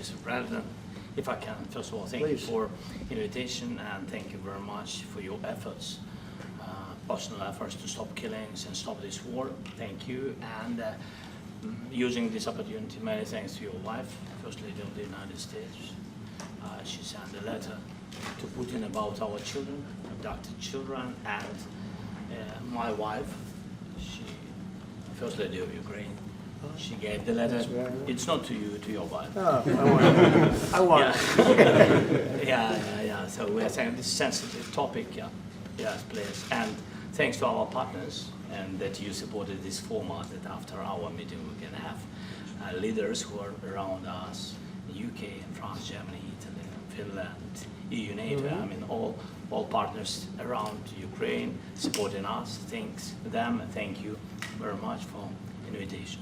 Mr. President. If I can, first of all, thank Please. you for invitation and thank you very much for your efforts, personal efforts to stop killings and stop this war. Thank you. And using this opportunity, many thanks to your wife, First Lady of the United States. She sent a letter to Putin about our children, abducted children, and my wife, she, First Lady of Ukraine, she gave the letter. It's not to you, to your wife. Oh, I want it. Yeah. So we are saying this sensitive topic, yes, please. And thanks to our partners and that you supported this format, that after our meeting we can have leaders who are around us, UK, France, Germany, Italy, Finland, EU, NATO, I mean all partners around Ukraine supporting us. Thanks to them and thank you very much for invitation.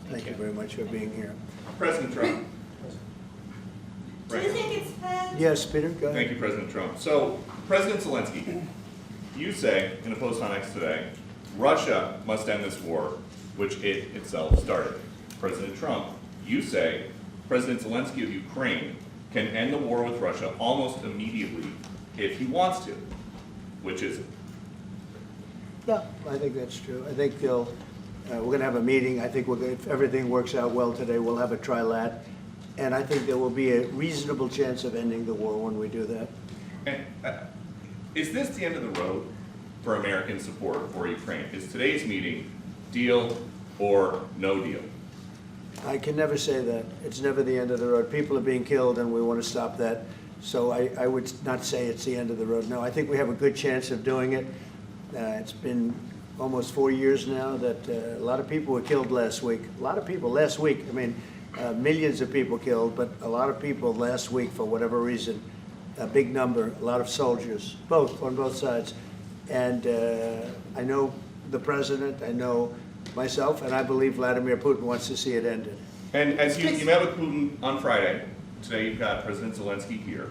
Thank you very much for being here. President Trump. Do you think it's fair? Yes, Peter, go ahead. Thank you, President Trump. So, President Zelensky, you say in a post on X today, Russia must end this war, which it itself started. President Trump, you say President Zelensky of Ukraine can end the war with Russia almost immediately if he wants to. Which is it? Yeah, I think that's true. I think we're going to have a meeting. I think if everything works out well today, we'll have a trilat. And I think there will be a reasonable chance of ending the war when we do that. And is this the end of the road for American support for Ukraine? Is today's meeting deal or no deal? I can never say that. It's never the end of the road. People are being killed and we want to stop that. So I would not say it's the end of the road. No, I think we have a good chance of doing it. It's been almost 4 years now that a lot of people were killed last week. A lot of people last week. I mean, millions of people killed, but a lot of people last week for whatever reason. A big number, a lot of soldiers, on both sides. And I know the president, I know myself, and I believe Vladimir Putin wants to see it ended. And as you met with Putin on Friday, today you've got President Zelensky here.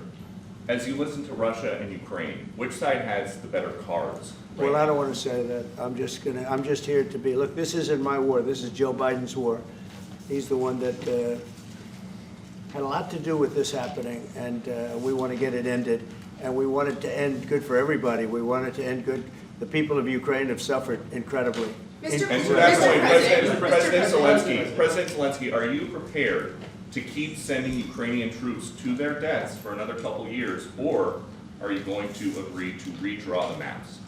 As you listen to Russia and Ukraine, which side has the better cards? Well, I don't want to say that. I'm just here to be, look, this isn't my war. This is Joe Biden's war. He's the one that had a lot to do with this happening, and we want to get it ended. And we want it to end good for everybody. We want it to end good. The people of Ukraine have suffered incredibly. And to that point, President Zelensky, are you prepared to keep sending Ukrainian troops to their deaths for another couple years, or are you going to agree to redraw the maps?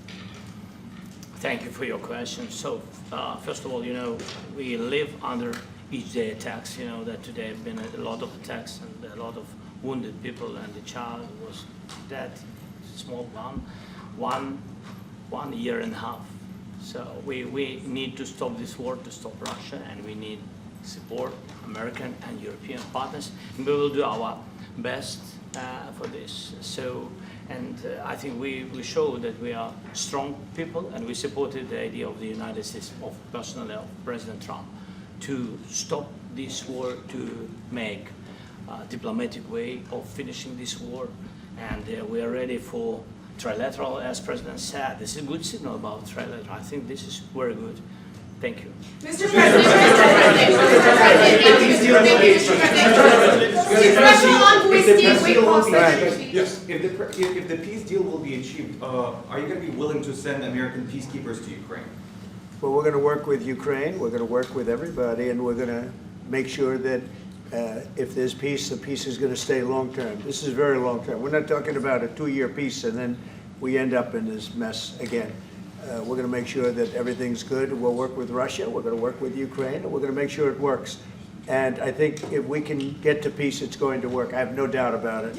Thank you for your question. So, first of all, we live under each day attacks. That today have been a lot of attacks and a lot of wounded people, and the child was dead, small one year and a half. So we need to stop this war, to stop Russia, and we need support American and European partners, and we will do our best for this. So, and I think we show that we are strong people, and we supported the idea of the United States, of personally of President Trump, to stop this war, to make a diplomatic way of finishing this war, and we are ready for trilateral, as President said. This is a good signal about trilateral. I think this is very good. Thank you. Mr. President, Yes, if the peace deal will be achieved, are you going to be willing to send American peacekeepers to Ukraine? Well, we're going to work with Ukraine. We're going to work with everybody, and we're going to make sure that if there's peace, the peace is going to stay long-term. This is very long-term. We're not talking about a 2-year peace and then we end up in this mess again. We're going to make sure that everything's good. We'll work with Russia. We're going to work with Ukraine, and we're going to make sure it works. And I think if we can get to peace, it's going to work. I have no doubt about it.